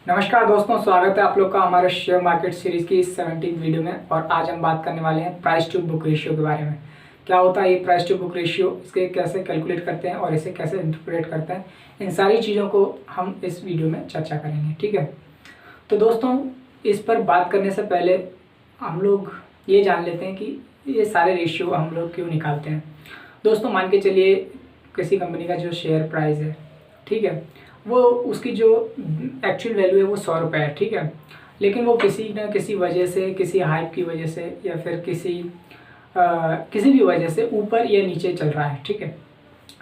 नमस्कार दोस्तों, स्वागत है आप लोग का हमारे शेयर मार्केट सीरीज की इस 17 वीडियो में। और आज हम बात करने वाले हैं प्राइस टू बुक रेशियो के बारे में। क्या होता है ये प्राइस टू बुक रेशियो, इसके कैसे कैलकुलेट करते हैं और इसे कैसे इंटरप्रेट करते हैं, इन सारी चीज़ों को हम इस वीडियो में चर्चा करेंगे। ठीक है, तो दोस्तों इस पर बात करने से पहले हम लोग ये जान लेते हैं कि ये सारे रेशियो हम लोग क्यों निकालते हैं। दोस्तों मान के चलिए किसी कंपनी का जो शेयर प्राइस है, ठीक है, वो उसकी जो एक्चुअल वैल्यू है वो 100 रुपये है। ठीक है, लेकिन वो किसी न किसी वजह से, किसी हाइप की वजह से या फिर किसी भी वजह से ऊपर या नीचे चल रहा है। ठीक है,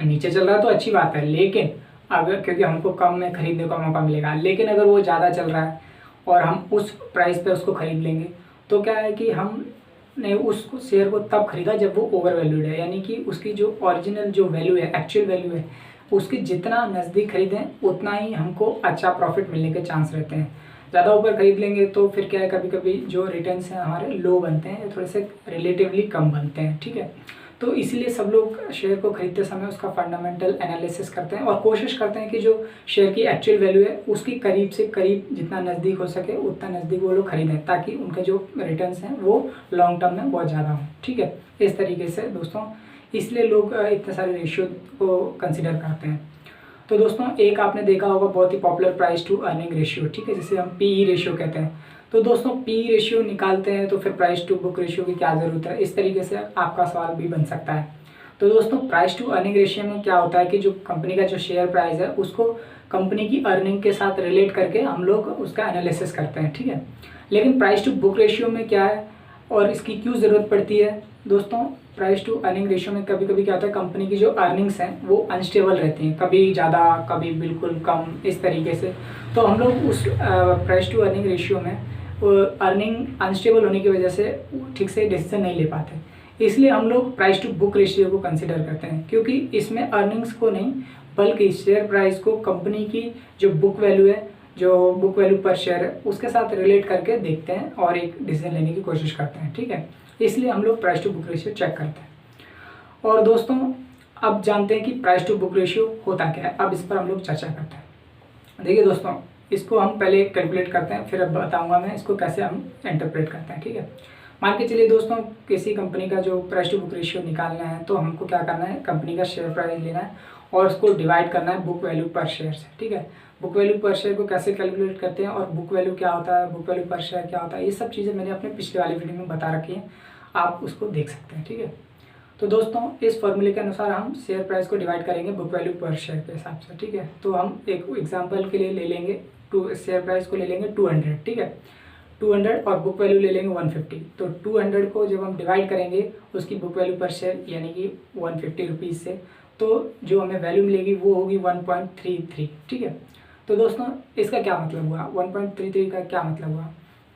नीचे चल रहा है तो अच्छी बात है, लेकिन अगर क्योंकि हमको कम में खरीदने का मौका मिलेगा, लेकिन अगर वो ज़्यादा चल रहा है और हम उस प्राइस पे उसको ख़रीद लेंगे तो क्या है कि हमने उस शेयर को तब खरीदा जब वो ओवर वैल्यूड है, यानी कि उसकी जो ओरिजिनल जो वैल्यू है, एक्चुअल वैल्यू है, उसके जितना नज़दीक खरीदें उतना ही हमको अच्छा प्रॉफिट मिलने के चांस रहते हैं। ज़्यादा ऊपर खरीद लेंगे तो फिर क्या है, कभी कभी जो रिटर्न्स हैं हमारे लो बनते हैं, थोड़े से रिलेटिवली कम बनते हैं। ठीक है, तो इसलिए सब लोग शेयर को खरीदते समय उसका फंडामेंटल एनालिसिस करते हैं और कोशिश करते हैं कि जो शेयर की एक्चुअल वैल्यू है उसकी करीब से करीब जितना नज़दीक हो सके उतना नज़दीक वो लोग खरीदें, ताकि उनके जो रिटर्न्स हैं वो लॉन्ग टर्म में बहुत ज़्यादा हों। ठीक है, इस तरीके से दोस्तों इसलिए लोग इतने सारे रेशियो को कंसिडर करते हैं। तो दोस्तों एक आपने देखा होगा बहुत ही popular price to earning ratio, ठीक है, जिसे हम पीई रेशियो कहते हैं। तो दोस्तों पीई रेशियो निकालते हैं तो फिर प्राइस टू बुक रेशियो की क्या ज़रूरत है, इस तरीके से आपका सवाल भी बन सकता है। तो दोस्तों प्राइस टू अर्निंग रेशियो में क्या होता है कि जो कंपनी का जो शेयर प्राइस है उसको कंपनी की अर्निंग के साथ रिलेट करके हम लोग उसका एनालिसिस करते हैं। ठीक है, लेकिन प्राइस टू बुक रेशियो में क्या है और इसकी क्यों ज़रूरत पड़ती है दोस्तों। प्राइस टू अर्निंग रेशियो में कभी कभी क्या होता है, कंपनी की जो अर्निंग्स हैं वो अनस्टेबल रहती हैं, कभी ज़्यादा कभी बिल्कुल कम, इस तरीके से। तो हम लोग उस प्राइस टू अर्निंग रेशियो में अर्निंग अनस्टेबल होने की वजह से ठीक से डिसीजन नहीं ले पाते, इसलिए हम लोग प्राइस टू बुक रेशियो को कंसिडर करते हैं, क्योंकि इसमें अर्निंग्स को नहीं बल्कि शेयर प्राइस को कंपनी की जो बुक वैल्यू है, जो बुक वैल्यू पर शेयर है, उसके साथ रिलेट करके देखते हैं और एक डिसीजन लेने की कोशिश करते हैं। ठीक है, इसलिए हम लोग price to book ratio check करते हैं। और दोस्तों अब जानते हैं कि प्राइस टू बुक रेशियो होता क्या है, अब इस पर हम लोग चर्चा करते हैं। देखिए दोस्तों, इसको हम पहले कैलकुलेट करते हैं, फिर अब बताऊंगा मैं इसको कैसे हम इंटरप्रेट करते हैं। ठीक है, मान के चलिए दोस्तों किसी कंपनी का जो प्राइस टू बुक रेशियो निकालना है तो हमको क्या करना है, कंपनी का शेयर प्राइस लेना है और उसको डिवाइड करना है बुक वैल्यू पर शेयर से। ठीक है, बुक वैल्यू पर शेयर को कैसे कैलकुलेट करते हैं और बुक वैल्यू क्या होता है, बुक वैल्यू पर शेयर क्या होता है, ये सब चीज़ें मैंने अपने पिछले वाली वीडियो में बता रखी हैं, आप उसको देख सकते हैं। ठीक है, तो दोस्तों इस फॉर्मूले के अनुसार हम शेयर प्राइस को डिवाइड करेंगे बुक वैल्यू पर शेयर के हिसाब से। ठीक है, तो हम एक एग्जांपल के लिए ले लेंगे शेयर प्राइस को ले लेंगे 200। ठीक है, 200 और बुक वैल्यू ले लेंगे 150। तो 200 को जब हम डिवाइड करेंगे उसकी बुक वैल्यू पर शेयर यानी कि 150 रुपीज़ से, तो जो हमें वैल्यू मिलेगी वो होगी 1.33। ठीक है, तो दोस्तों इसका क्या मतलब हुआ, 1.33 का क्या मतलब हुआ।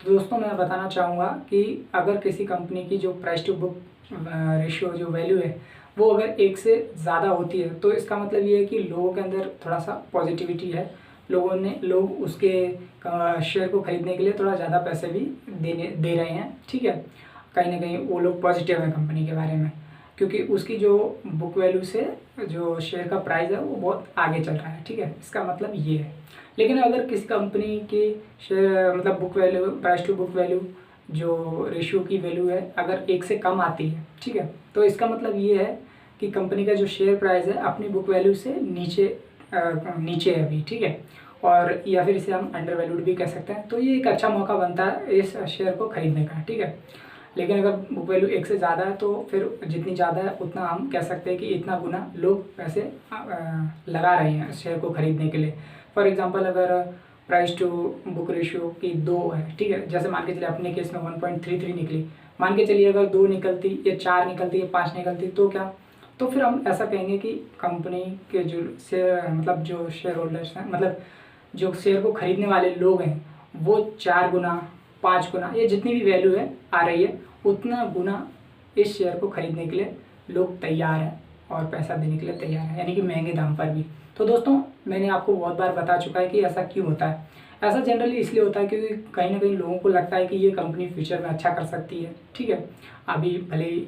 तो दोस्तों मैं बताना चाहूँगा कि अगर किसी कंपनी की जो प्राइस टू बुक रेशियो जो वैल्यू है वो अगर 1 से ज़्यादा होती है तो इसका मतलब ये है कि लोगों के अंदर थोड़ा सा पॉजिटिविटी है, लोग उसके शेयर को खरीदने के लिए थोड़ा ज़्यादा पैसे भी दे रहे हैं। ठीक है, कहीं ना कहीं वो लोग पॉजिटिव हैं कंपनी के बारे में, क्योंकि उसकी जो बुक वैल्यू से जो शेयर का प्राइस है वो बहुत आगे चल रहा है। ठीक है, इसका मतलब ये है। लेकिन अगर किसी कंपनी की शेयर मतलब book value, price to book value जो रेशियो की वैल्यू है अगर 1 से कम आती है, ठीक है, तो इसका मतलब ये है कि कंपनी का जो शेयर प्राइस है अपनी बुक वैल्यू से नीचे है अभी। ठीक है, और या फिर इसे हम अंडर वैल्यूड भी कह सकते हैं। तो ये एक अच्छा मौका बनता है इस शेयर को खरीदने का। ठीक है, लेकिन अगर बुक वैल्यू 1 से ज़्यादा है तो फिर जितनी ज़्यादा है उतना हम कह सकते हैं कि इतना गुना लोग पैसे लगा रहे हैं शेयर को खरीदने के लिए। फॉर एग्जांपल अगर प्राइस टू बुक रेशियो की 2 है, ठीक है, जैसे मान के चलिए अपने केस में 1.33 निकली, मान के चलिए अगर 2 निकलती या 4 निकलती या 5 निकलती तो क्या, तो फिर हम ऐसा कहेंगे कि कंपनी के जो शेयर मतलब जो शेयर होल्डर्स हैं, मतलब जो शेयर को खरीदने वाले लोग हैं, वो 4 गुना 5 गुना या जितनी भी वैल्यू है आ रही है उतना गुना इस शेयर को खरीदने के लिए लोग तैयार हैं और पैसा देने के लिए तैयार हैं, यानी कि महंगे दाम पर भी। तो दोस्तों मैंने आपको बहुत बार बता चुका है कि ऐसा क्यों होता है। ऐसा जनरली इसलिए होता है क्योंकि कहीं ना कहीं लोगों को लगता है कि ये कंपनी फ्यूचर में अच्छा कर सकती है। ठीक है, अभी भले ही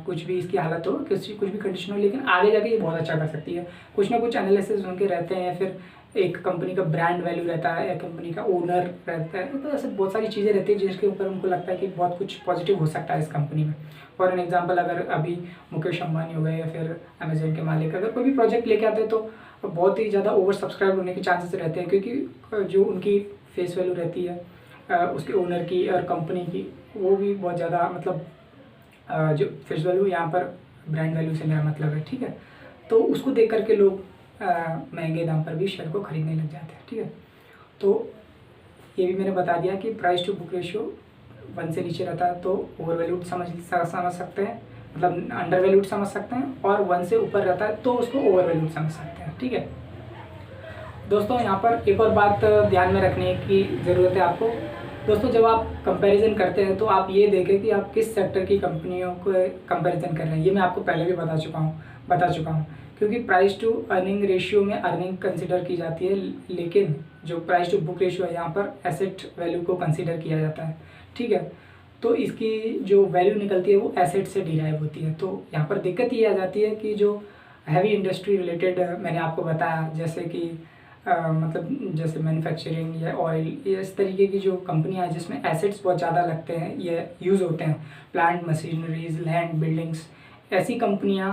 कुछ भी इसकी हालत हो, कुछ भी कंडीशन हो, लेकिन आगे जाके ये बहुत अच्छा कर सकती है। कुछ ना कुछ एनालिसिस उनके रहते हैं, फिर एक कंपनी का ब्रांड वैल्यू रहता है, एक कंपनी का ओनर रहता है, तो ऐसे बहुत सारी चीज़ें रहती है जिसके ऊपर उनको लगता है कि बहुत कुछ पॉजिटिव हो सकता है इस कंपनी में। फॉर एन एग्जांपल, अगर अभी मुकेश अंबानी हो गए या फिर अमेजन के मालिक अगर कोई भी प्रोजेक्ट लेके आते हैं तो बहुत ही ज़्यादा ओवर सब्सक्राइब होने के चांसेस रहते हैं, क्योंकि जो उनकी फेस वैल्यू रहती है उसके ओनर की और कंपनी की, वो भी बहुत ज़्यादा मतलब जो फेस वैल्यू यहाँ पर ब्रांड वैल्यू से मेरा मतलब है, ठीक है। तो उसको देख करके लोग महंगे दाम पर भी शेयर को खरीदने लग जाते हैं, ठीक है। तो ये भी मैंने बता दिया कि प्राइस टू बुक रेशियो 1 से नीचे रहता है तो ओवर वैल्यूड समझ सकते हैं, मतलब अंडर वैल्यूड समझ सकते हैं, और 1 से ऊपर रहता है तो उसको ओवर वैल्यूड समझ सकते हैं, ठीक है। दोस्तों यहाँ पर एक और बात ध्यान में रखने की ज़रूरत है आपको। दोस्तों जब आप कंपैरिजन करते हैं तो आप ये देखें कि आप किस सेक्टर की कंपनियों को कंपैरिजन कर रहे हैं। ये मैं आपको पहले भी बता चुका हूँ, क्योंकि प्राइस टू अर्निंग रेशियो में अर्निंग कंसिडर की जाती है, लेकिन जो प्राइस टू बुक रेशियो है यहाँ पर एसेट वैल्यू को कंसिडर किया जाता है, ठीक है। तो इसकी जो वैल्यू निकलती है वो एसेट से डिराइव होती है। तो यहाँ पर दिक्कत ये आ जाती है कि जो हैवी इंडस्ट्री रिलेटेड मैंने आपको बताया, जैसे कि मतलब जैसे मैन्युफैक्चरिंग या ऑयल, ये इस तरीके की जो कंपनियां हैं जिसमें एसेट्स बहुत ज़्यादा लगते हैं, ये यूज़ होते हैं, प्लांट मशीनरीज, लैंड, बिल्डिंग्स, ऐसी कंपनियां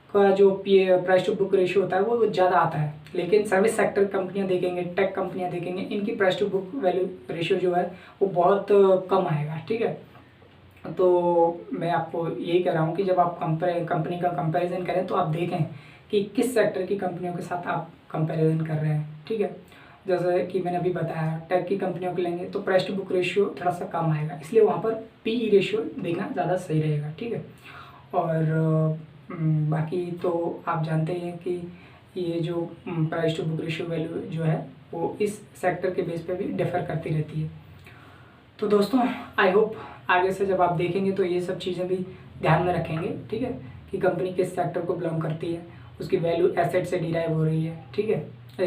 का जो प्राइस टू बुक रेशियो होता है वो ज़्यादा आता है। लेकिन सर्विस सेक्टर कंपनियां देखेंगे, टेक कंपनियां देखेंगे, इनकी price to book value ratio जो है वो बहुत कम आएगा, ठीक है। तो मैं आपको यही कह रहा हूँ कि जब आप कंपनी का कंपैरिजन करें तो आप देखें कि किस सेक्टर की कंपनियों के साथ आप कंपैरिजन कर रहे हैं, ठीक है। जैसे कि मैंने अभी बताया, टेक की कंपनियों को लेंगे तो प्राइस टू बुक रेशियो थोड़ा सा कम आएगा, इसलिए वहाँ पर पीई रेशियो देखना ज़्यादा सही रहेगा, ठीक है। और बाकी तो आप जानते हैं कि ये जो price to book ratio value जो है वो इस सेक्टर के बेस पे भी डिफ़र करती रहती है। तो दोस्तों आई होप आगे से जब आप देखेंगे तो ये सब चीज़ें भी ध्यान में रखेंगे, ठीक है, कि कंपनी किस सेक्टर को बिलोंग करती है, उसकी वैल्यू एसेट से डिराइव हो रही है, ठीक है,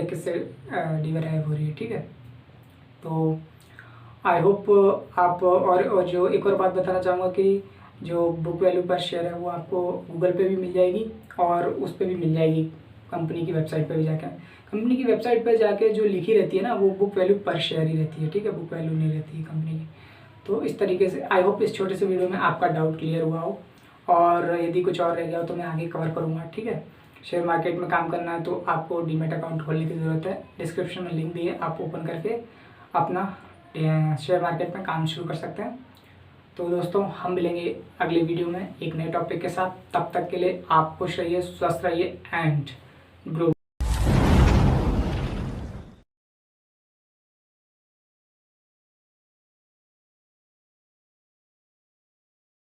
किससे डिराइव हो रही है, ठीक है। तो आई होप आप और जो एक और बात बताना चाहूँगा कि जो बुक वैल्यू पर शेयर है वो आपको गूगल पे भी मिल जाएगी और उस पर भी मिल जाएगी, कंपनी की वेबसाइट पर भी जाकर। कंपनी की वेबसाइट पर जाके जो लिखी रहती है ना वो बुक वैल्यू पर शेयर ही रहती है, ठीक है, बुक वैल्यू नहीं रहती है कंपनी की। तो इस तरीके से आई होप इस छोटे से वीडियो में आपका डाउट क्लियर हुआ हो, और यदि कुछ और रह गया हो तो मैं आगे कवर करूँगा, ठीक है। शेयर मार्केट में काम करना है तो आपको डीमैट अकाउंट खोलने की ज़रूरत है, डिस्क्रिप्शन में लिंक दी है, आप ओपन करके अपना शेयर मार्केट में काम शुरू कर सकते हैं। तो दोस्तों हम मिलेंगे अगले वीडियो में एक नए टॉपिक के साथ, तब तक के लिए आप खुश रहिए, स्वस्थ रहिए एंड ग्रो।